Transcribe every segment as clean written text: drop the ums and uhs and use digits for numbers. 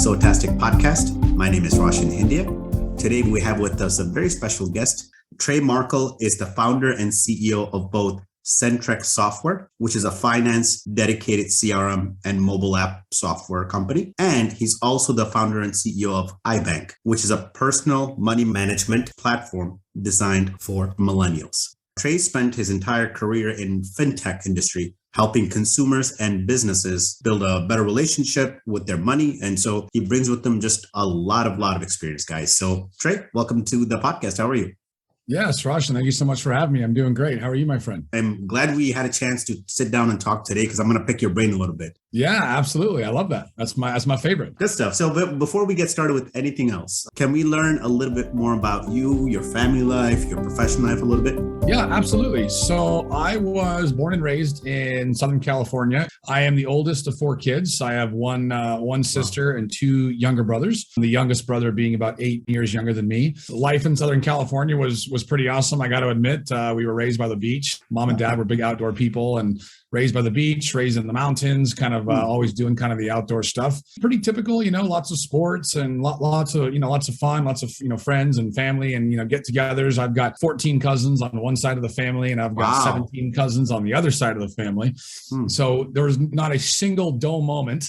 Sowtastic podcast. My name is Roshan India. Today we have with us a very special guest. Trey Markel is the founder and CEO of both Centrex Software, which is a finance dedicated CRM and mobile app software company. And he's also the founder and CEO of iBank, which is a personal money management platform designed for millennials. Trey spent his entire career in fintech industry, helping consumers and businesses build a better relationship with their money. And so he brings with him just a lot of experience, guys. So Trey, welcome to the podcast. How are you? Yes, Roshan, thank you so much for having me. I'm doing great. How are you, my friend? I'm glad we had a chance to sit down and talk today because I'm going to pick your brain a little bit. Yeah, absolutely. I love that. That's my favorite. Good stuff. So before we get started with anything else, can we learn a little bit more about you, your family life, your professional life a little bit? Yeah, absolutely. So I was born and raised in Southern California. I am the oldest of four kids. I have one sister and two younger brothers. The youngest brother being about 8 years younger than me. Life in Southern California was pretty awesome. I got to admit, we were raised by the beach. Mom and dad were big outdoor people and raised by the beach, raised in the mountains, kind of always doing kind of the outdoor stuff. Pretty typical, lots of sports and lots of fun, lots of, friends and family and, get-togethers. I've got 14 cousins on one side of the family and I've got 17 cousins on the other side of the family. So there was not a single dull moment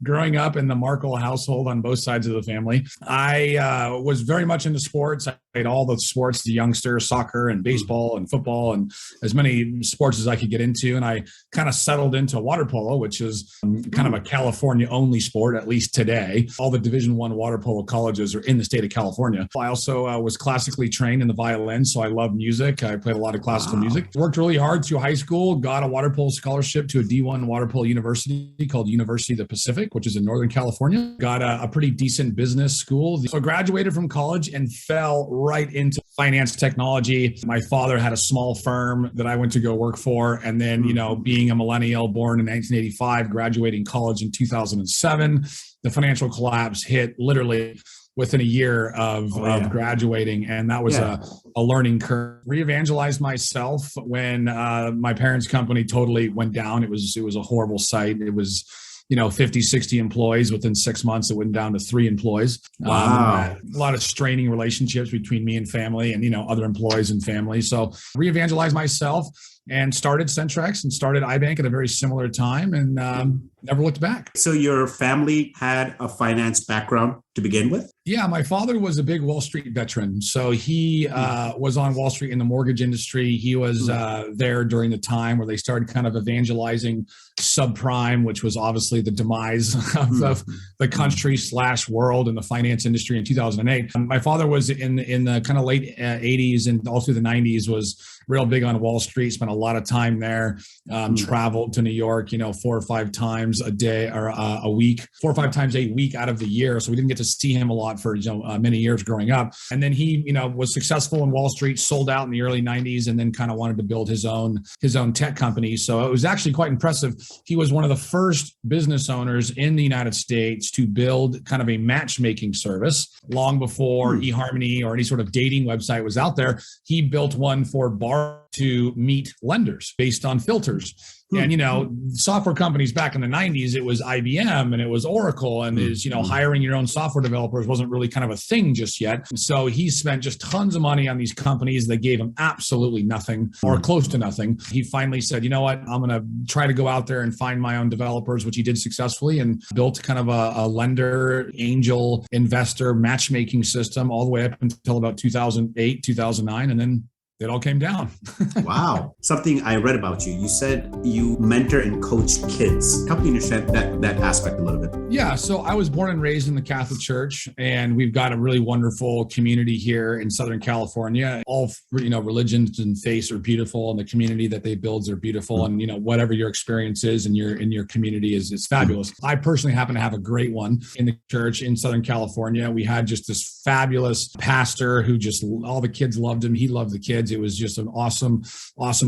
growing up in the Markel household on both sides of the family. I was very much into sports. I played all the sports, the youngster, soccer and baseball and football and as many sports as I could get into. And I kind of settled into water polo, which is kind of a California only sport, at least today. All the Division I water polo colleges are in the state of California. I also was classically trained in the violin. So I love music. I played a lot of classical music. Worked really hard through high school, got a water polo scholarship to a D1 water polo university called University of the Pacific, which is in Northern California. Got a pretty decent business school. So I graduated from college and fell right into finance technology. My father had a small firm that I went to go work for. And then, being a millennial born in 1985, graduating college in 2007, the financial collapse hit literally within a year of graduating. And that was a learning curve. Re-evangelized myself when my parents' company totally went down. It was a horrible sight. It was 50, 60 employees. Within 6 months, it went down to 3 employees. A lot of straining relationships between me and family and, other employees and family. So re-evangelized myself and started Centrex and started iBank at a very similar time and never looked back. So your family had a finance background to begin with? Yeah, my father was a big Wall Street veteran. So he was on Wall Street in the mortgage industry. He was there during the time where they started kind of evangelizing subprime, which was obviously the demise of the country / world in the finance industry in 2008. My father was in the kind of late 80s and all through the 90s was real big on Wall Street, spent a lot of time there, traveled to New York, 4 or 5 times a day or a week, 4 or 5 times a week out of the year. So we didn't get to see him a lot for many years growing up. And then he, was successful in Wall Street, sold out in the early 90s, and then kind of wanted to build his own tech company. So it was actually quite impressive. He was one of the first business owners in the United States to build kind of a matchmaking service long before eHarmony or any sort of dating website was out there. He built one for bars to meet lenders based on filters. And, software companies back in the 90s, it was IBM and it was Oracle and hiring your own software developers wasn't really kind of a thing just yet. So he spent just tons of money on these companies that gave him absolutely nothing or close to nothing. He finally said, you know what, I'm going to try to go out there and find my own developers, which he did successfully and built kind of a lender, angel, investor matchmaking system all the way up until about 2008, 2009. And then it all came down. Wow. Something I read about you. You said you mentor and coach kids. Help me understand that aspect a little bit. Yeah. So I was born and raised in the Catholic Church, and we've got a really wonderful community here in Southern California. All, religions and faiths are beautiful, and the community that they build are beautiful. And, whatever your experience is in your community is fabulous. I personally happen to have a great one in the church in Southern California. We had just this fabulous pastor who just, all the kids loved him. He loved the kids. It was just an awesome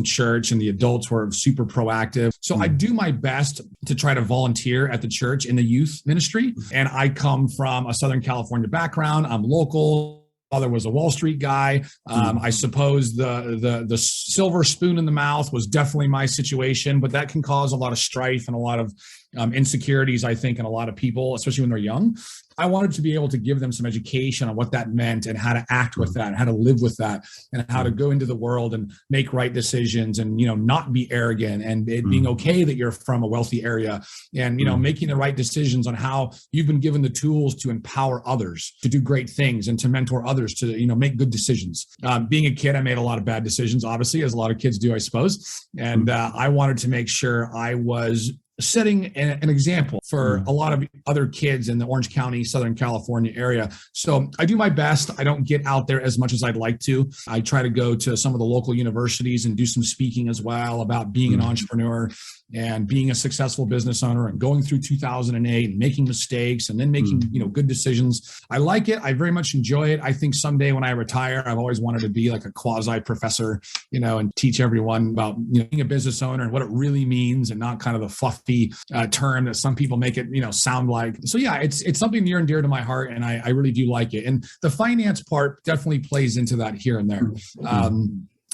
church, and the adults were super proactive. So I do my best to try to volunteer at the church in the youth ministry. And I come from a Southern California background. I'm local. Father was a Wall Street guy. I suppose the silver spoon in the mouth was definitely my situation, but that can cause a lot of strife and a lot of insecurities, I think, in a lot of people, especially when they're young. I wanted to be able to give them some education on what that meant and how to act with that, and how to live with that, and how to go into the world and make right decisions, and, not be arrogant, and it being okay that you're from a wealthy area, and, making the right decisions on how you've been given the tools to empower others to do great things and to mentor others to, make good decisions. Being a kid, I made a lot of bad decisions, obviously, as a lot of kids do, I suppose. And I wanted to make sure I was setting an example for a lot of other kids in the Orange County, Southern California area. So I do my best. I don't get out there as much as I'd like to. I try to go to some of the local universities and do some speaking as well about being an entrepreneur and being a successful business owner, and going through 2008 and making mistakes and then making, good decisions. I like it. I very much enjoy it. I think someday when I retire, I've always wanted to be like a quasi professor, and teach everyone about, being a business owner and what it really means, and not kind of the fluffy term that some people make it, sound like. So yeah, it's something near and dear to my heart, and I really do like it. And the finance part definitely plays into that here and there.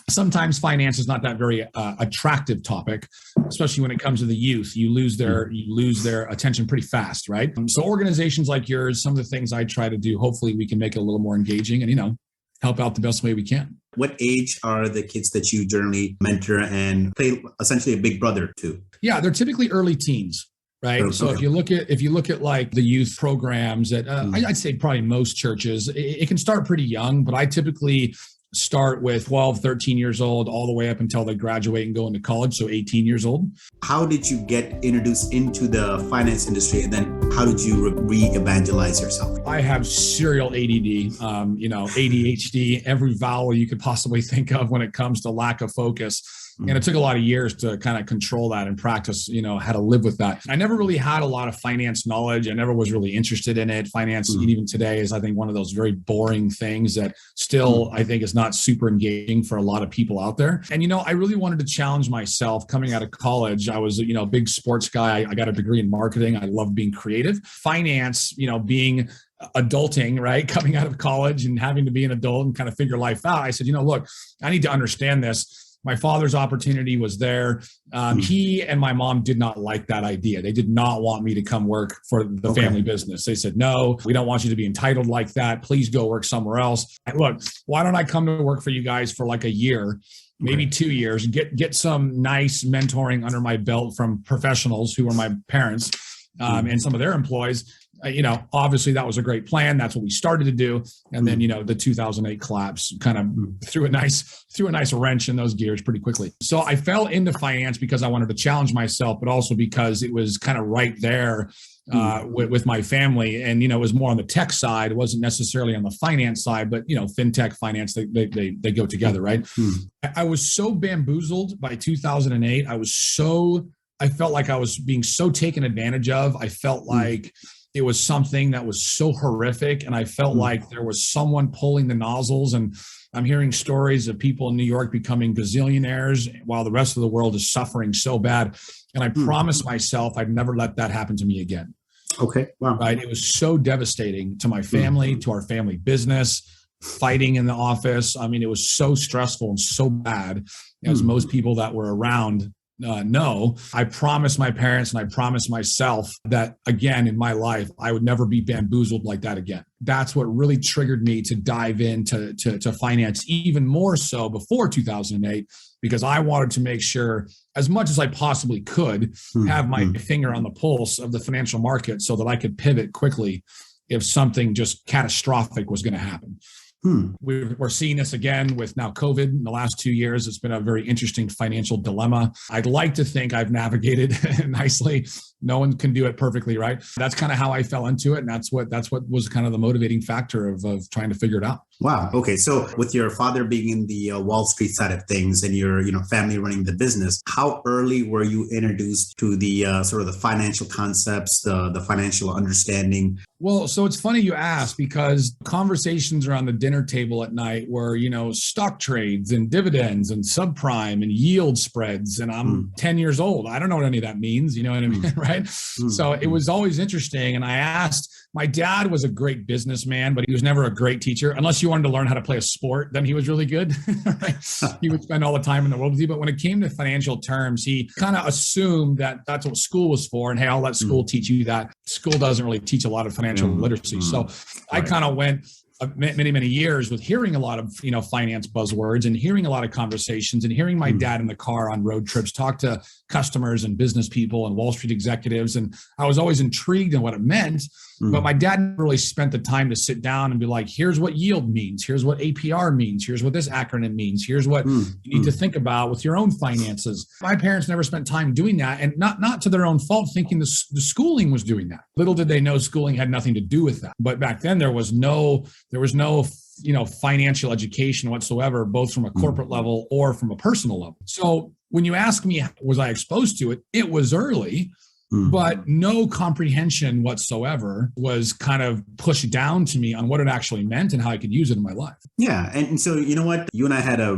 Sometimes finance is not that very attractive topic, especially when it comes to the youth. You lose their attention pretty fast, right? So organizations like yours, some of the things I try to do, hopefully we can make it a little more engaging and, help out the best way we can. What age are the kids that you generally mentor and play essentially a big brother to? Yeah, they're typically early teens. Right. So if you look at like the youth programs that I'd say probably most churches, it can start pretty young, but I typically start with 12, 13 years old, all the way up until they graduate and go into college. So 18 years old. How did you get introduced into the finance industry? And then how did you re-evangelize yourself? I have serial ADD, ADHD, every vowel you could possibly think of when it comes to lack of focus. And it took a lot of years to kind of control that and practice, how to live with that. I never really had a lot of finance knowledge. I never was really interested in it. Finance, even today, is, I think, one of those very boring things that still, I think, is not super engaging for a lot of people out there. And, I really wanted to challenge myself coming out of college. I was, a big sports guy. I got a degree in marketing. I love being creative. Finance, being adulting, right? Coming out of college and having to be an adult and kind of figure life out. I said, look, I need to understand this. My father's opportunity was there. He and my mom did not like that idea. They did not want me to come work for the family business. They said, no, we don't want you to be entitled like that. Please go work somewhere else. Look, why don't I come to work for you guys for like a year, maybe 2 years, get some nice mentoring under my belt from professionals who were my parents and some of their employees. Obviously that was a great plan. That's what we started to do. And then, the 2008 collapse kind of threw a nice wrench in those gears pretty quickly. So I fell into finance because I wanted to challenge myself, but also because it was kind of right there with my family. And, it was more on the tech side. It wasn't necessarily on the finance side, but, fintech, finance, they go together, right? I was so bamboozled by 2008. I felt like I was being so taken advantage of. I felt like it was something that was so horrific. And I felt like there was someone pulling the nozzles. And I'm hearing stories of people in New York becoming gazillionaires while the rest of the world is suffering so bad. And I promised myself I'd never let that happen to me again. Okay. Wow. Right. It was so devastating to my family, to our family business, fighting in the office. I mean, it was so stressful and so bad, as most people that were around no. I promised my parents and I promised myself that, again, in my life, I would never be bamboozled like that again. That's what really triggered me to dive into to finance even more so before 2008, because I wanted to make sure, as much as I possibly could, have my finger on the pulse of the financial market so that I could pivot quickly if something just catastrophic was going to happen. We're seeing this again with now COVID in the last 2 years. It's been a very interesting financial dilemma. I'd like to think I've navigated nicely. No one can do it perfectly, right? That's kind of how I fell into it. And that's what was kind of the motivating factor of trying to figure it out. Wow. Okay. So with your father being in the Wall Street side of things and your family running the business, how early were you introduced to the sort of the financial concepts, the financial understanding? Well, so it's funny you ask, because conversations around the dinner table at night were, stock trades and dividends and subprime and yield spreads. And I'm 10 years old. I don't know what any of that means. You know what I mean? Right. So it was always interesting. And I asked, my dad was a great businessman, but he was never a great teacher, unless you you wanted to learn how to play a sport, then he was really good. Right? He would spend all the time in the world with you. But when it came to financial terms, he kind of assumed that that's what school was for. And hey, I'll let school teach you that. School doesn't really teach a lot of financial literacy. So I kind of went many years with hearing a lot of, finance buzzwords and hearing a lot of conversations and hearing my dad in the car on road trips talk to customers and business people and Wall Street executives. And I was always intrigued in what it meant, but my dad never really spent the time to sit down and be like, here's what yield means. Here's what APR means. Here's what this acronym means. Here's what you need to think about with your own finances. My parents never spent time doing that, and not to their own fault, thinking the schooling was doing that. Little did they know schooling had nothing to do with that. But back then there was no financial education whatsoever, both from a corporate level or from a personal level. So when you ask me, was I exposed to it? It was early, but no comprehension whatsoever was kind of pushed down to me on what it actually meant and how I could use it in my life. Yeah. And so, you know what? You and I had a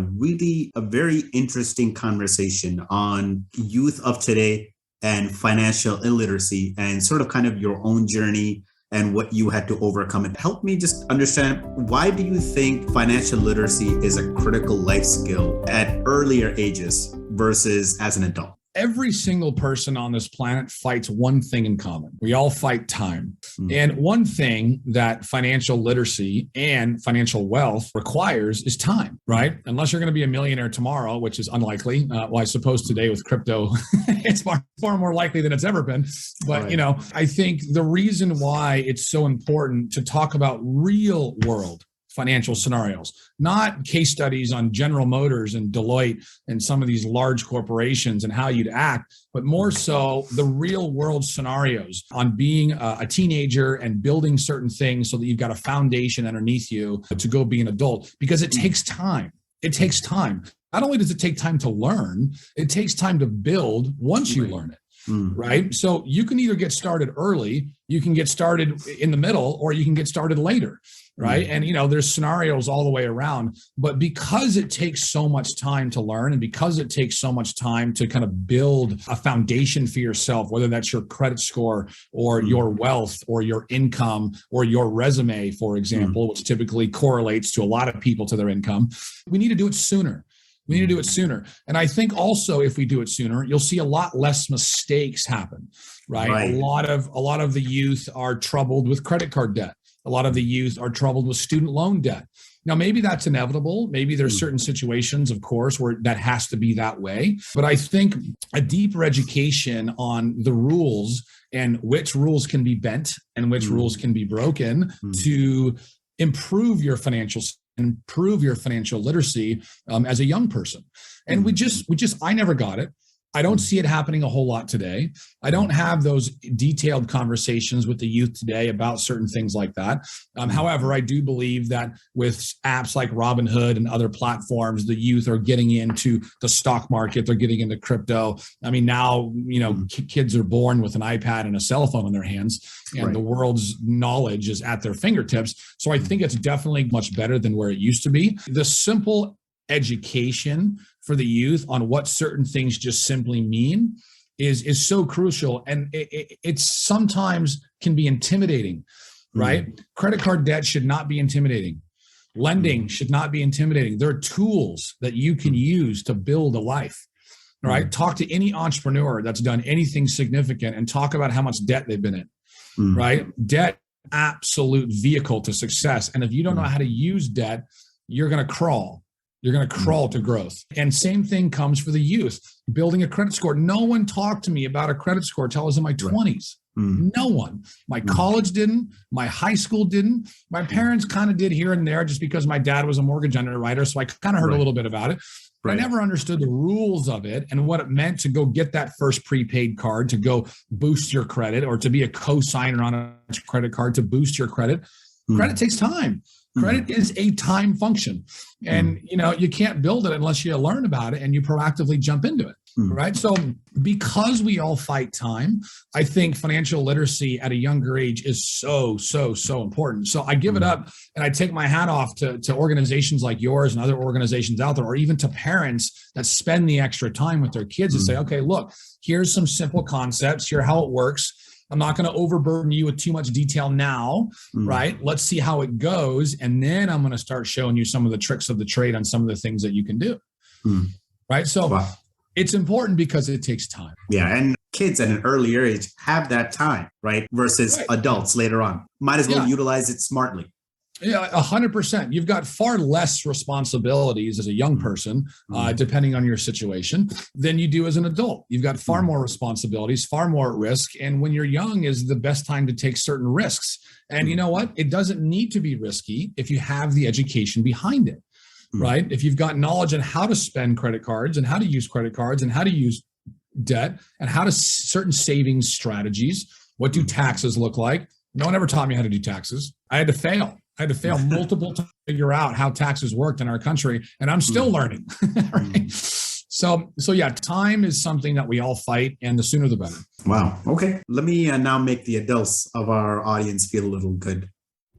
very interesting conversation on youth of today and financial illiteracy and sort of kind of your own journey and what you had to overcome. And help me just understand, why do you think financial literacy is a critical life skill at earlier ages versus as an adult? Every single person on this planet fights one thing in common. We all fight time. And one thing that financial literacy and financial wealth requires is time, right? Unless you're going to be a millionaire tomorrow, which is unlikely. Well, I suppose today with crypto, it's far more likely than it's ever been. But, I think the reason why it's so important to talk about real world financial scenarios, not case studies on General Motors and Deloitte and some of these large corporations and how you'd act, but more so the real world scenarios on being a teenager and building certain things so that you've got a foundation underneath you to go be an adult, because it takes time. It takes time. Not only does it take time to learn, it takes time to build once you learn it. Right? So you can either get started early, you can get started in the middle, or you can get started later. Right. And, there's scenarios all the way around. But because it takes so much time to learn, and because it takes so much time to kind of build a foundation for yourself, whether that's your credit score or your wealth or your income or your resume, for example, which typically correlates to a lot of people to their income, we need to do it sooner. We need to do it sooner. And I think also if we do it sooner, you'll see a lot less mistakes happen, right? A lot of the youth are troubled with credit card debt. A lot of the youth are troubled with student loan debt. Now, maybe that's inevitable. Maybe there's certain situations, of course, where that has to be that way. But I think a deeper education on the rules and which rules can be bent and which rules can be broken to improve your financial literacy as a young person. And I never got it. I don't see it happening a whole lot today. I don't have those detailed conversations with the youth today about certain things like that. However, I do believe that with apps like Robinhood and other platforms, the youth are getting into the stock market. They're getting into crypto. I mean, now, kids are born with an iPad and a cell phone in their hands, and the world's knowledge is at their fingertips. So I think it's definitely much better than where it used to be. The simple education for the youth on what certain things just simply mean is so crucial. And it sometimes can be intimidating, right? Credit card debt should not be intimidating. Lending should not be intimidating. There are tools that you can use to build a life, right? Talk to any entrepreneur that's done anything significant and talk about how much debt they've been in, right? Debt, absolute vehicle to success. And if you don't know how to use debt, you're going to crawl. You're going to crawl to growth. And same thing comes for the youth, building a credit score. No one talked to me about a credit score until I was in my 20s. No one. My college didn't. My high school didn't. My parents kind of did here and there just because my dad was a mortgage underwriter. So I kind of heard a little bit about it. But I never understood the rules of it and what it meant to go get that first prepaid card, to go boost your credit, or to be a co-signer on a credit card to boost your credit. Credit takes time. Credit is a time function, and you can't build it unless you learn about it and you proactively jump into it, right? So because we all fight time, I think financial literacy at a younger age is so important. So I give it up, and I take my hat off to organizations like yours and other organizations out there, or even to parents that spend the extra time with their kids and say, okay, look, here's some simple concepts. Here's how it works. I'm not going to overburden you with too much detail now, right? Let's see how it goes. And then I'm going to start showing you some of the tricks of the trade on some of the things that you can do. Right. So it's important because it takes time. Yeah. And kids at an earlier age have that time, right? Versus adults later on. Might as well utilize it smartly. Yeah, 100%. You've got far less responsibilities as a young person, depending on your situation, than you do as an adult. You've got far more responsibilities, far more at risk. And when you're young is the best time to take certain risks. And you know what? It doesn't need to be risky if you have the education behind it, right? If you've got knowledge on how to spend credit cards and how to use credit cards and how to use debt and how to certain savings strategies. What do taxes look like? No one ever taught me how to do taxes. I had to fail. Multiple times to figure out how taxes worked in our country, and I'm still learning. Right? So yeah, time is something that we all fight, and the sooner the better. Wow. Okay. Let me now make the adults of our audience feel a little good.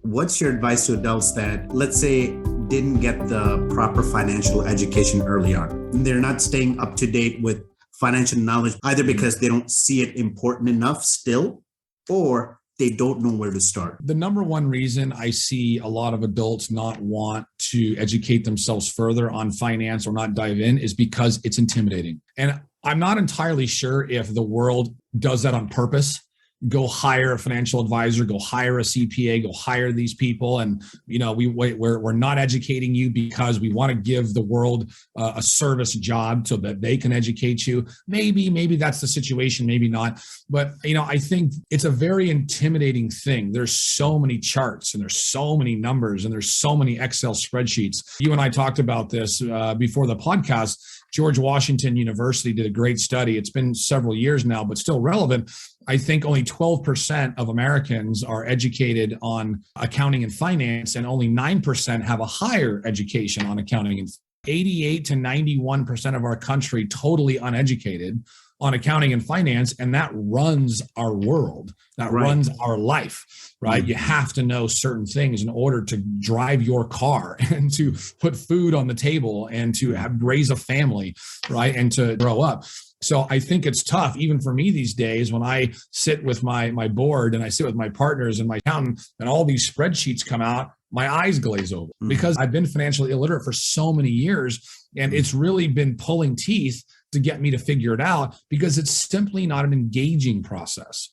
What's your advice to adults that, let's say, didn't get the proper financial education early on? They're not staying up to date with financial knowledge, either because they don't see it important enough still, or they don't know where to start. The number one reason I see a lot of adults not want to educate themselves further on finance or not dive in is because it's intimidating. And I'm not entirely sure if the world does that on purpose. Go hire a financial advisor, go hire a CPA, go hire these people. And, we're not educating you because we want to give the world a service job so that they can educate you. Maybe that's the situation, maybe not. But, I think it's a very intimidating thing. There's so many charts and there's so many numbers and there's so many Excel spreadsheets. You and I talked about this before the podcast. George Washington University did a great study. It's been several years now, but still relevant. I think only 12% of Americans are educated on accounting and finance, and only 9% have a higher education on accounting and 88 to 91% of our country totally uneducated on accounting and finance, and that runs our world. That runs our life, right? You have to know certain things in order to drive your car and to put food on the table and to raise a family, right? And to grow up. So I think it's tough, even for me these days, when I sit with my board and I sit with my partners and my accountant and all these spreadsheets come out, my eyes glaze over because I've been financially illiterate for so many years. And it's really been pulling teeth to get me to figure it out because it's simply not an engaging process.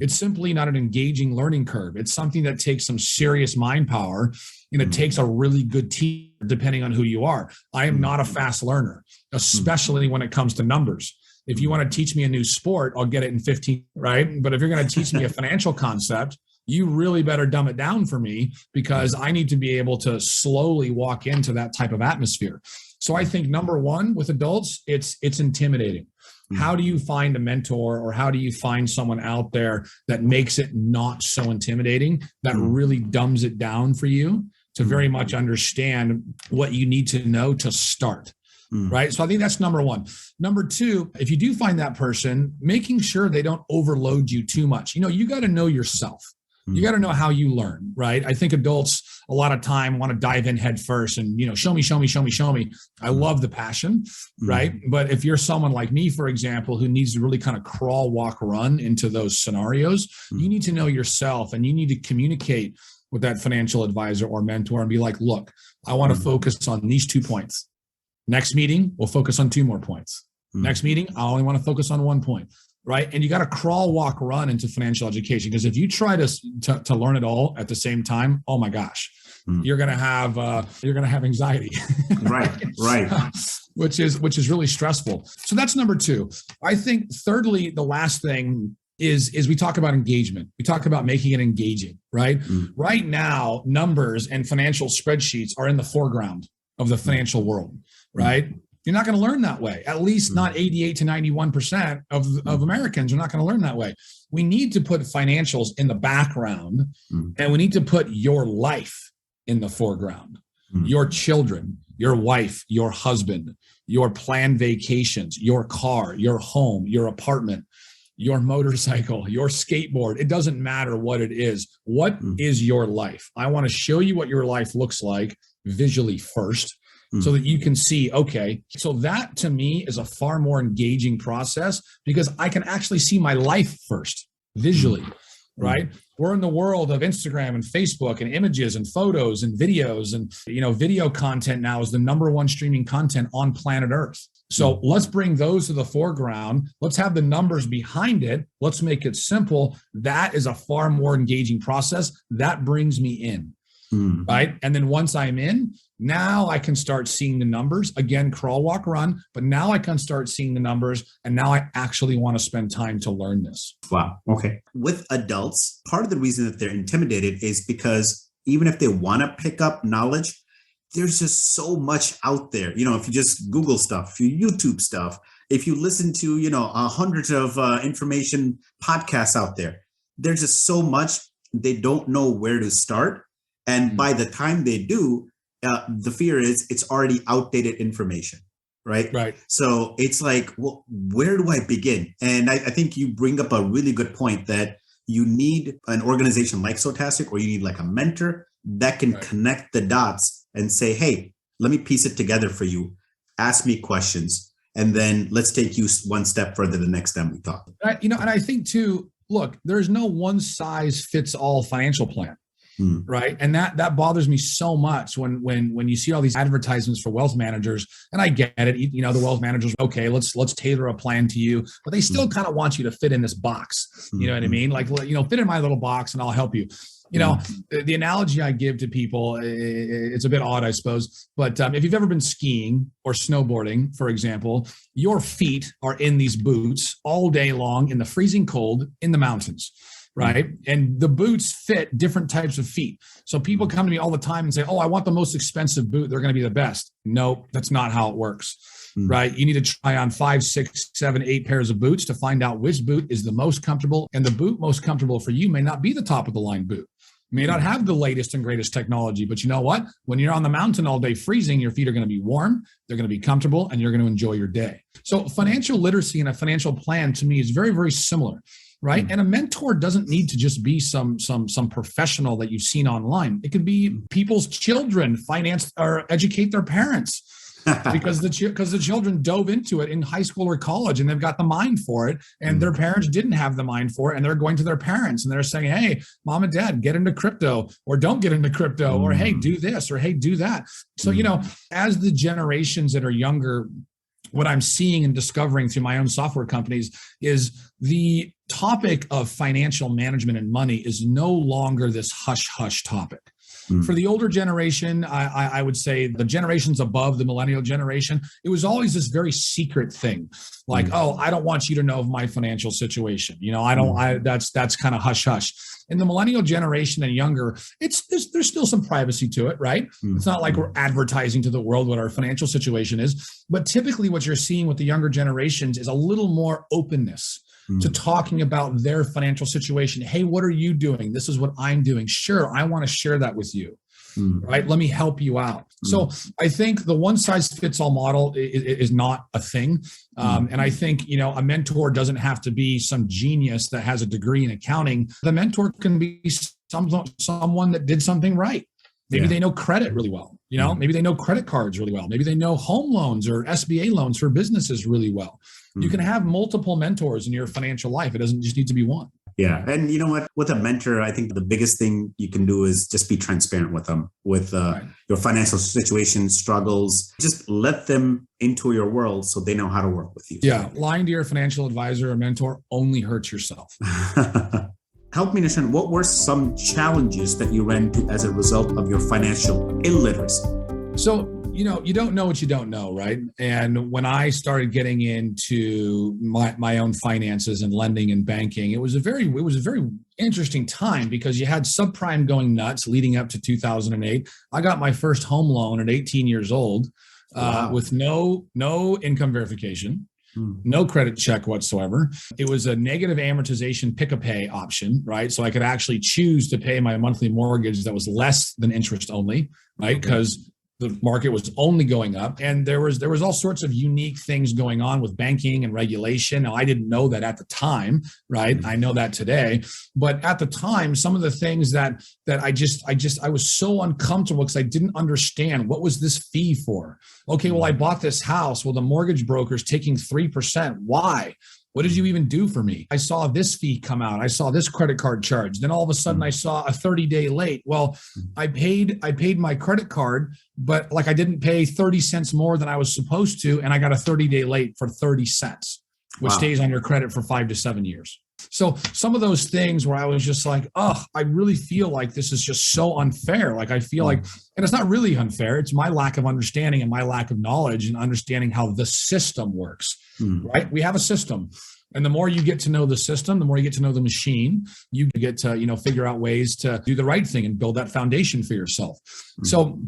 It's simply not an engaging learning curve. It's something that takes some serious mind power, and it takes a really good teacher depending on who you are. I am not a fast learner, especially when it comes to numbers. If you want to teach me a new sport, I'll get it in 15, right? But if you're going to teach me a financial concept, you really better dumb it down for me because I need to be able to slowly walk into that type of atmosphere. So I think number one with adults, it's intimidating. How do you find a mentor or how do you find someone out there that makes it not so intimidating, that really dumbs it down for you to very much understand what you need to know to start? Right. So I think that's number one. Number two, if you do find that person, making sure they don't overload you too much. You got to know yourself. You got to know how you learn, right? I think adults a lot of time want to dive in head first and, show me. I love the passion, right? But if you're someone like me, for example, who needs to really kind of crawl, walk, run into those scenarios, you need to know yourself and you need to communicate with that financial advisor or mentor and be like, look, I want to focus on these 2 points. Next meeting, we'll focus on 2 more points. Next meeting, I only want to focus on 1 point. Right. And you got to crawl, walk, run into financial education, because if you try to learn it all at the same time, oh my gosh, you're going to have anxiety. Right. Which is really stressful. So that's number two. I think thirdly, the last thing is we talk about engagement. We talk about making it engaging, right? Right now, numbers and financial spreadsheets are in the foreground of the financial world, right? You're not going to learn that way. At least not 88 to 91% of Americans are not going to learn that way. We need to put financials in the background, and we need to put your life in the foreground. Your children, your wife, your husband, your planned vacations, your car, your home, your apartment, your motorcycle, your skateboard. It doesn't matter what it is. What is your life? I want to show you what your life looks like visually first, so that you can see, okay, so that to me is a far more engaging process because I can actually see my life first. visually, right? We're in the world of Instagram and Facebook and images and photos and videos. And, video content now is the number one streaming content on planet Earth. So let's bring those to the foreground. Let's have the numbers behind it. Let's make it simple. That is a far more engaging process. That brings me in, right? And then once I'm in, now I can start seeing the numbers. Again, crawl, walk, run. But now I can start seeing the numbers. And now I actually want to spend time to learn this. Wow. Okay. With adults, part of the reason that they're intimidated is because even if they want to pick up knowledge, there's just so much out there. If you just Google stuff, if you YouTube stuff, if you listen to, hundreds of information podcasts out there, there's just so much they don't know where to start. And by the time they do, the fear is it's already outdated information, right? Right. So it's like, well, where do I begin? And I think you bring up a really good point that you need an organization like Sowtastic, or you need like a mentor that can connect the dots and say, hey, let me piece it together for you. Ask me questions. And then let's take you one step further the next time we talk. And I think too, look, there's no one size fits all financial plan. Right. And that bothers me so much when you see all these advertisements for wealth managers, and I get it, the wealth managers, okay, let's tailor a plan to you, but they still kind of want you to fit in this box. You know what I mean? Like, fit in my little box and I'll help you. The analogy I give to people, it's a bit odd, I suppose, but if you've ever been skiing or snowboarding, for example, your feet are in these boots all day long in the freezing cold in the mountains. Right. And the boots fit different types of feet. So people come to me all the time and say, oh, I want the most expensive boot. They're going to be the best. No, that's not how it works. Right. You need to try on 5, 6, 7, 8 pairs of boots to find out which boot is the most comfortable. And the boot most comfortable for you may not be the top of the line boot. May not have the latest and greatest technology, but you know what? When you're on the mountain all day freezing, your feet are going to be warm, they're going to be comfortable, and you're going to enjoy your day. So financial literacy and a financial plan to me is very, very similar. Right. And a mentor doesn't need to just be some professional that you've seen online. It could be people's children finance or educate their parents because the children dove into it in high school or college and they've got the mind for it. And their parents didn't have the mind for it. And they're going to their parents and they're saying, hey, mom and dad, get into crypto or don't get into crypto or hey, do this or hey, do that. So, as the generations that are younger, what I'm seeing and discovering through my own software companies is the topic of financial management and money is no longer this hush-hush topic. For the older generation, I would say the generations above the millennial generation, it was always this very secret thing. Like, oh, I don't want you to know of my financial situation. That's kind of hush-hush. In the millennial generation and younger, there's still some privacy to it, right? It's not like we're advertising to the world what our financial situation is. But typically what you're seeing with the younger generations is a little more openness to talking about their financial situation. Hey, what are you doing? This is what I'm doing. Sure, I want to share that with you. Right? Let me help you out. So I think the one size fits all model is not a thing. And I think, a mentor doesn't have to be some genius that has a degree in accounting. The mentor can be someone that did something right. Maybe they know credit really well. Maybe they know credit cards really well. Maybe they know home loans or SBA loans for businesses really well. You can have multiple mentors in your financial life. It doesn't just need to be one. Yeah. And you know what? With a mentor, I think the biggest thing you can do is just be transparent with them, with your financial situation, struggles. Just let them into your world so they know how to work with you. Yeah. Lying to your financial advisor or mentor only hurts yourself. Help me understand, what were some challenges that you ran into as a result of your financial illiteracy? So, you don't know what you don't know, right? And when I started getting into my own finances and lending and banking, it was a very interesting time because you had subprime going nuts leading up to 2008. I got my first home loan at 18 years old with no income verification. No credit check whatsoever. It was a negative amortization pick-a-pay option, right? So I could actually choose to pay my monthly mortgage that was less than interest only, right? Because the market was only going up, and there was all sorts of unique things going on with banking and regulation. Now, I didn't know that at the time, right? I know that today, but at the time, some of the things that I was so uncomfortable because I didn't understand, what was this fee for? Okay, well, I bought this house. Well, the mortgage broker's taking 3%. Why? What did you even do for me? I saw this fee come out. I saw this credit card charge. Then all of a sudden I saw a 30-day late. Well, I paid my credit card, but like I didn't pay 30 cents more than I was supposed to. And I got a 30-day late for 30 cents, which stays on your credit for 5 to 7 years. So some of those things where I was just like, oh, I really feel like this is just so unfair. Like I feel like, and it's not really unfair. It's my lack of understanding and my lack of knowledge and understanding how the system works, right? We have a system. And the more you get to know the system, the more you get to know the machine, you get to, figure out ways to do the right thing and build that foundation for yourself. So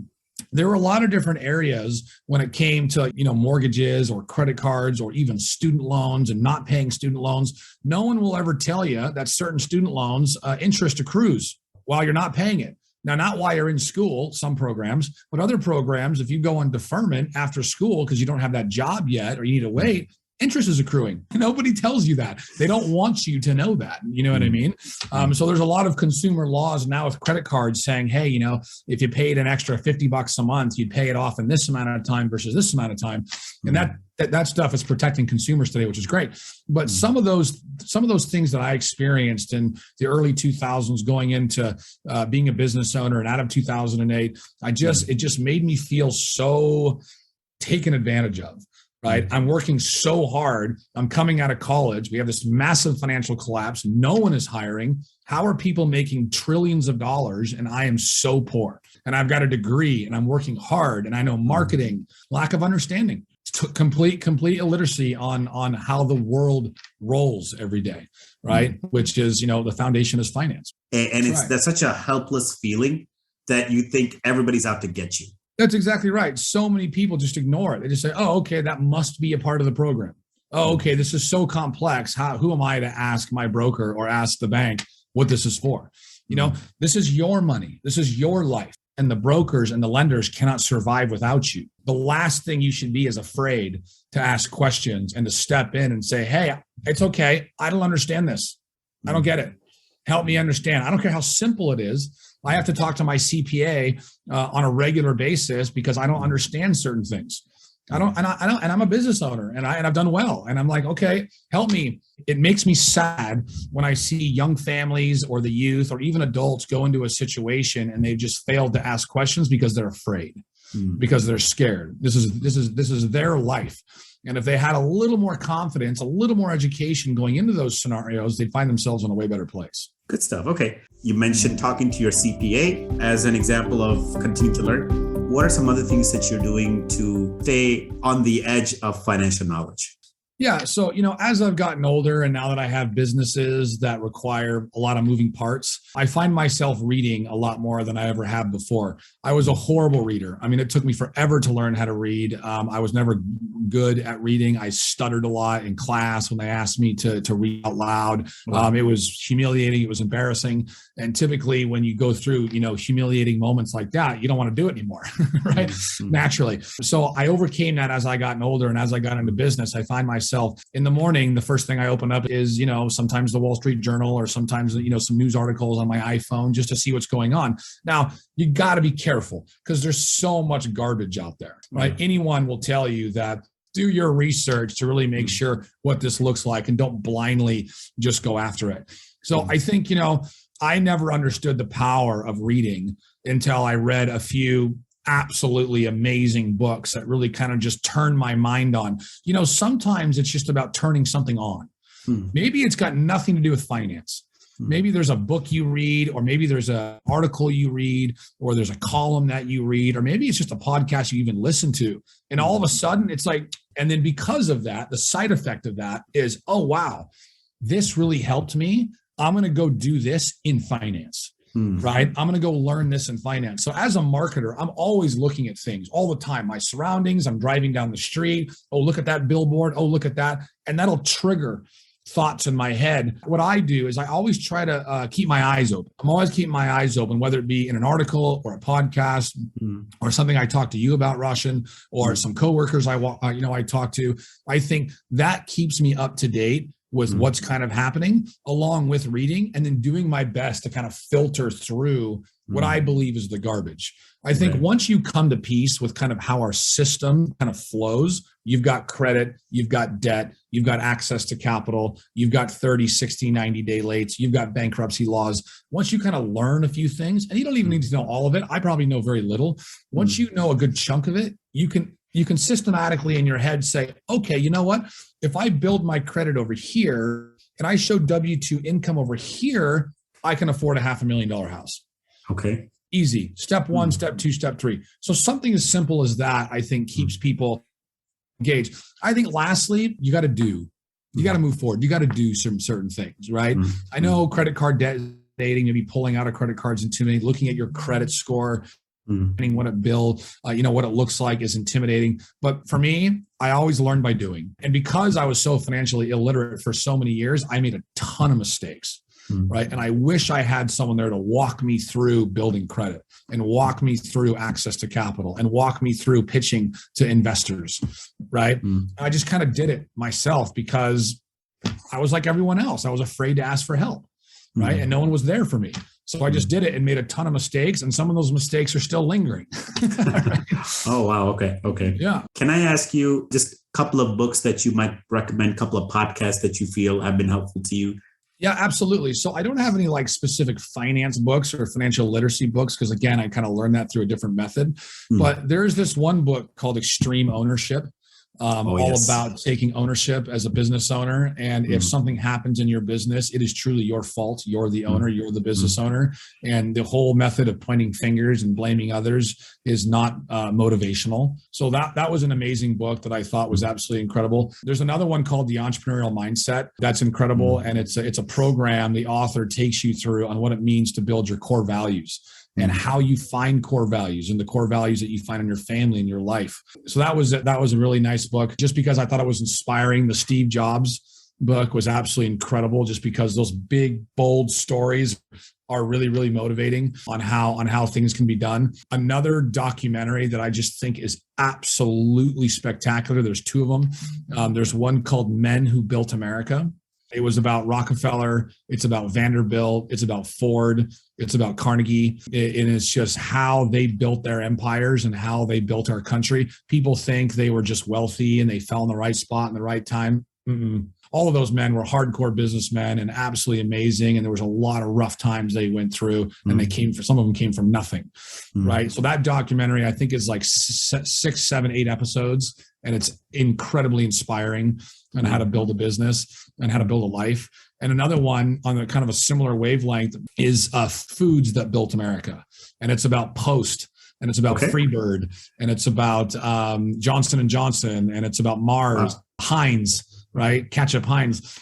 there were a lot of different areas when it came to, mortgages or credit cards or even student loans and not paying student loans. No one will ever tell you that certain student loans interest accrues while you're not paying it. Now, not while you're in school, some programs, but other programs, if you go on deferment after school because you don't have that job yet or you need to wait, interest is accruing. Nobody tells you that. They don't want you to know that. You know what I mean? So there's a lot of consumer laws now with credit cards saying, hey, if you paid an extra $50 a month, you'd pay it off in this amount of time versus this amount of time. And that stuff is protecting consumers today, which is great. But some of those things that I experienced in the early 2000s going into being a business owner and out of 2008, it just made me feel so taken advantage of. Right? I'm working so hard. I'm coming out of college. We have this massive financial collapse. No one is hiring. How are people making trillions of dollars? And I am so poor. And I've got a degree and I'm working hard and I know marketing, lack of understanding, complete illiteracy on how the world rolls every day, right? Which is, the foundation is finance. And that's such a helpless feeling that you think everybody's out to get you. That's exactly right. So many people just ignore it. They just say, oh, okay, that must be a part of the program. Oh, okay, this is so complex. Who am I to ask my broker or ask the bank what this is for? This is your money. This is your life. And the brokers and the lenders cannot survive without you. The last thing you should be is afraid to ask questions and to step in and say, hey, it's okay. I don't understand this. I don't get it. Help me understand. I don't care how simple it is. I have to talk to my CPA on a regular basis because I don't understand certain things. And I'm a business owner and I've done well. And I'm like, okay, help me. It makes me sad when I see young families or the youth or even adults go into a situation and they've just failed to ask questions because they're afraid, because they're scared. This is their life. And if they had a little more confidence, a little more education going into those scenarios, they'd find themselves in a way better place. Good stuff. Okay. You mentioned talking to your CPA as an example of continuing to learn. What are some other things that you're doing to stay on the edge of financial knowledge? Yeah. So, as I've gotten older and now that I have businesses that require a lot of moving parts, I find myself reading a lot more than I ever have before. I was a horrible reader. I mean, it took me forever to learn how to read. I was never good at reading. I stuttered a lot in class when they asked me to read out loud. It was humiliating. It was embarrassing. And typically when you go through, humiliating moments like that, you don't want to do it anymore, right? Naturally. So I overcame that as I gotten older and as I got into business, I find myself in the morning, the first thing I open up is, sometimes the Wall Street Journal or sometimes, some news articles on my iPhone just to see what's going on. Now, you got to be careful because there's so much garbage out there, right? Anyone will tell you that do your research to really make sure what this looks like and don't blindly just go after it. So I think, I never understood the power of reading until I read a few absolutely amazing books that really kind of just turned my mind on. Sometimes it's just about turning something on. Maybe it's got nothing to do with finance. Maybe there's a book you read, or maybe there's an article you read, or there's a column that you read, or maybe it's just a podcast you even listen to. And all of a sudden it's like, and then because of that, the side effect of that is, oh, wow, this really helped me. I'm going to go do this in finance. Right? I'm going to go learn this in finance. So as a marketer, I'm always looking at things all the time. My surroundings, I'm driving down the street. Oh, look at that billboard. Oh, look at that. And that'll trigger thoughts in my head. What I do is I always try to keep my eyes open. I'm always keeping my eyes open, whether it be in an article or a podcast or something I talk to you about, Roshan, or some coworkers I talk to. I think that keeps me up to date with what's kind of happening, along with reading and then doing my best to kind of filter through what I believe is the garbage. I think once you come to peace with kind of how our system kind of flows, you've got credit, you've got debt, you've got access to capital, you've got 30, 60, 90-day lates, you've got bankruptcy laws. Once you kind of learn a few things, and you don't even need to know all of it, I probably know very little. Once you know a good chunk of it, you can systematically in your head say, okay, you know what? If I build my credit over here and I show W-2 income over here, I can afford a $500,000 house. Okay. Easy. Step one, step two, step three. So something as simple as that, I think, keeps people engaged. I think lastly, you got to move forward. You got to do some certain things, right? I know credit card debt is dating, maybe pulling out of credit cards intimidating, looking at your credit score, what it builds, what it looks like is intimidating. But for me, I always learned by doing. And because I was so financially illiterate for so many years, I made a ton of mistakes. Right. And I wish I had someone there to walk me through building credit and walk me through access to capital and walk me through pitching to investors. Right. I just kind of did it myself because I was like everyone else. I was afraid to ask for help. Right. And no one was there for me. So I just did it and made a ton of mistakes. And some of those mistakes are still lingering. Oh, wow. Okay. Okay. Yeah. Can I ask you just a couple of books that you might recommend, a couple of podcasts that you feel have been helpful to you? Yeah, absolutely. So I don't have any like specific finance books or financial literacy books because, again, I kind of learned that through a different method. But there's this one book called Extreme Ownership, about taking ownership as a business owner. And if something happens in your business, it is truly your fault. You're the owner, you're the business owner. And the whole method of pointing fingers and blaming others is not motivational. So that was an amazing book that I thought was absolutely incredible. There's another one called The Entrepreneurial Mindset. That's incredible. And it's a program the author takes you through on what it means to build your core values and how you find core values and the core values that you find in your family and your life. So that was a really nice book just because I thought it was inspiring. The Steve Jobs book was absolutely incredible just because those big, bold stories are really, really motivating on how things can be done. Another documentary that I just think is absolutely spectacular. There's two of them. There's one called Men Who Built America. It was about Rockefeller. It's about Vanderbilt. It's about Ford. It's about Carnegie. And it's just how they built their empires and how they built our country. People think they were just wealthy and they fell in the right spot in the right time. All of those men were hardcore businessmen and absolutely amazing. And there was a lot of rough times they went through, and some of them came from nothing. Right. So that documentary, I think, is like 6, 7, 8 episodes. And it's incredibly inspiring on how to build a business and how to build a life. And another one on a kind of a similar wavelength is Foods That Built America. And it's about Post, and it's about Freebird, and it's about Johnson & Johnson, and it's about Mars, Heinz, right? Ketchup, Heinz.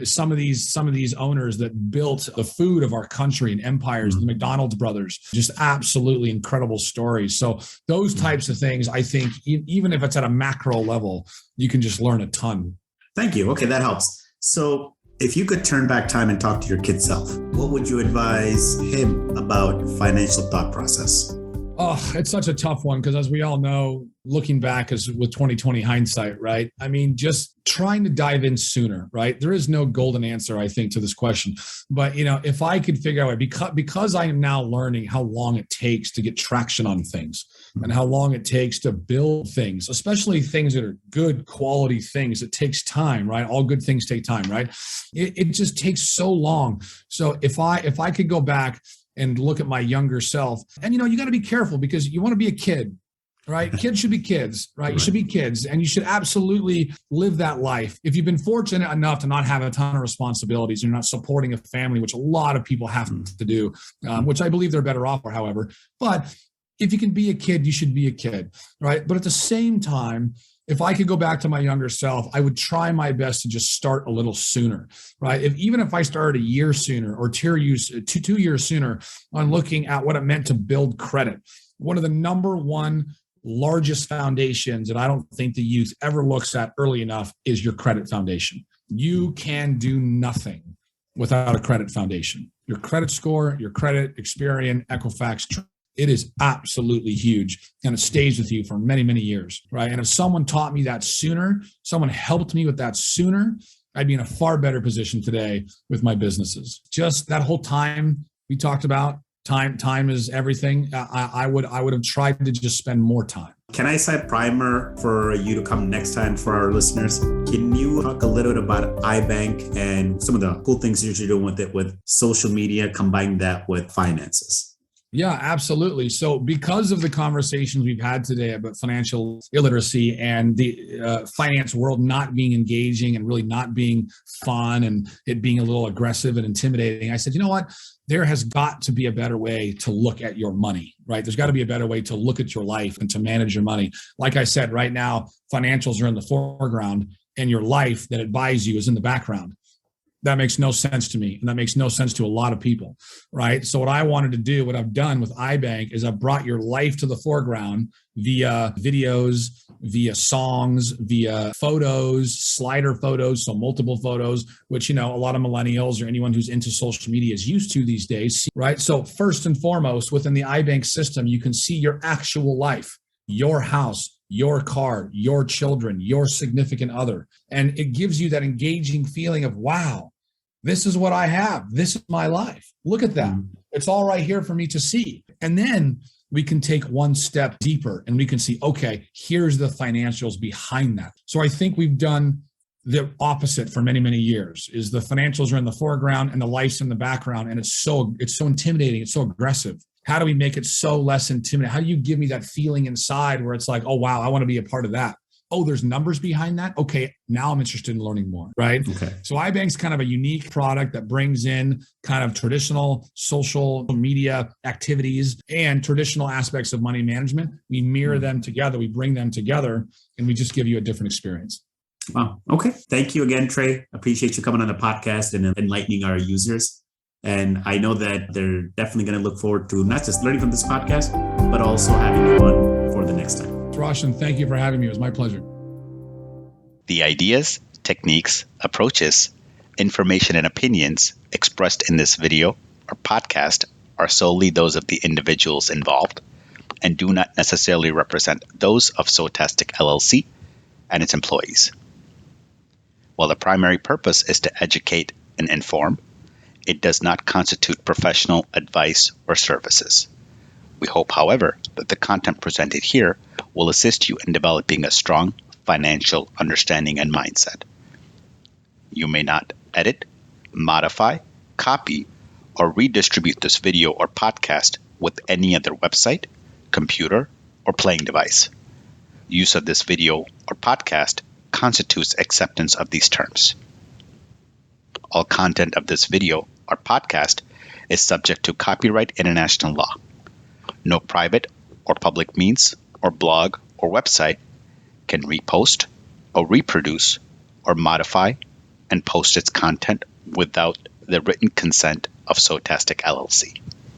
Some of these owners that built the food of our country and empires, the McDonald's brothers, just absolutely incredible stories. So those types of things, I think, even if it's at a macro level, you can just learn a ton. Thank you. Okay, that helps. So if you could turn back time and talk to your kid self, what would you advise him about financial thought process? Oh, it's such a tough one because, as we all know, looking back is with 2020 hindsight, right? I mean, just trying to dive in sooner, right? There is no golden answer, I think, to this question. But, if I could figure out, because I am now learning how long it takes to get traction on things and how long it takes to build things, especially things that are good quality things, it takes time, right? All good things take time, right? It just takes so long. So if I could go back and look at my younger self, and you got to be careful because you want to be a kid, right? Kids should be kids, right? You should be kids, and you should absolutely live that life. If you've been fortunate enough to not have a ton of responsibilities, you're not supporting a family, which a lot of people have to do, which I believe they're better off for, however. But if you can be a kid, you should be a kid, right? But at the same time, if I could go back to my younger self, I would try my best to just start a little sooner, right? Even if I started a year sooner or 2 years sooner on looking at what it meant to build credit. One of the number one largest foundations that I don't think the youth ever looks at early enough is your credit foundation. You can do nothing without a credit foundation. Your credit score, your credit, Experian, Equifax, it is absolutely huge, and it stays with you for many, many years, right? And if someone taught me that sooner, someone helped me with that sooner, I'd be in a far better position today with my businesses. Just that whole time we talked about, Time is everything. I would have tried to just spend more time. Can I set primer for you to come next time for our listeners? Can you talk a little bit about iBank and some of the cool things that you're doing with it, with social media, combining that with finances? Yeah, absolutely. So because of the conversations we've had today about financial illiteracy and the finance world not being engaging and really not being fun and it being a little aggressive and intimidating, I said, you know what? There has got to be a better way to look at your money, right? There's got to be a better way to look at your life and to manage your money. Like I said, right now, financials are in the foreground and your life that it buys you is in the background. That makes no sense to me. And that makes no sense to a lot of people, right? So what I wanted to do, what I've done with iBank is I've brought your life to the foreground via videos, via songs, via photos, slider photos, so multiple photos, which, a lot of millennials or anyone who's into social media is used to these days, right? So first and foremost, within the iBank system, you can see your actual life, your house, your car, your children, your significant other. And it gives you that engaging feeling of, wow, this is what I have. This is my life. Look at that. It's all right here for me to see. And then we can take one step deeper and we can see, okay, here's the financials behind that. So I think we've done the opposite for many, many years. Is the financials are in the foreground and the life's in the background. And it's so intimidating. It's so aggressive. How do we make it so less intimidating? How do you give me that feeling inside where it's like, oh, wow, I want to be a part of that. Oh, there's numbers behind that. Okay, now I'm interested in learning more, right? Okay. So iBank's kind of a unique product that brings in kind of traditional social media activities and traditional aspects of money management. We mirror them together, we bring them together, and we just give you a different experience. Wow. Okay. Thank you again, Trey. Appreciate you coming on the podcast and enlightening our users. And I know that they're definitely going to look forward to not just learning from this podcast, but also having you on for the next time. Roshan, thank you for having me. It was my pleasure. The ideas, techniques, approaches, information, and opinions expressed in this video or podcast are solely those of the individuals involved and do not necessarily represent those of Sowtastic LLC and its employees. While the primary purpose is to educate and inform, it does not constitute professional advice or services. We hope, however, that the content presented here will assist you in developing a strong financial understanding and mindset. You may not edit, modify, copy, or redistribute this video or podcast with any other website, computer, or playing device. Use of this video or podcast constitutes acceptance of these terms. All content of this video or podcast is subject to copyright international law. No private or public means or blog or website can repost or reproduce or modify and post its content without the written consent of Sowtastic LLC.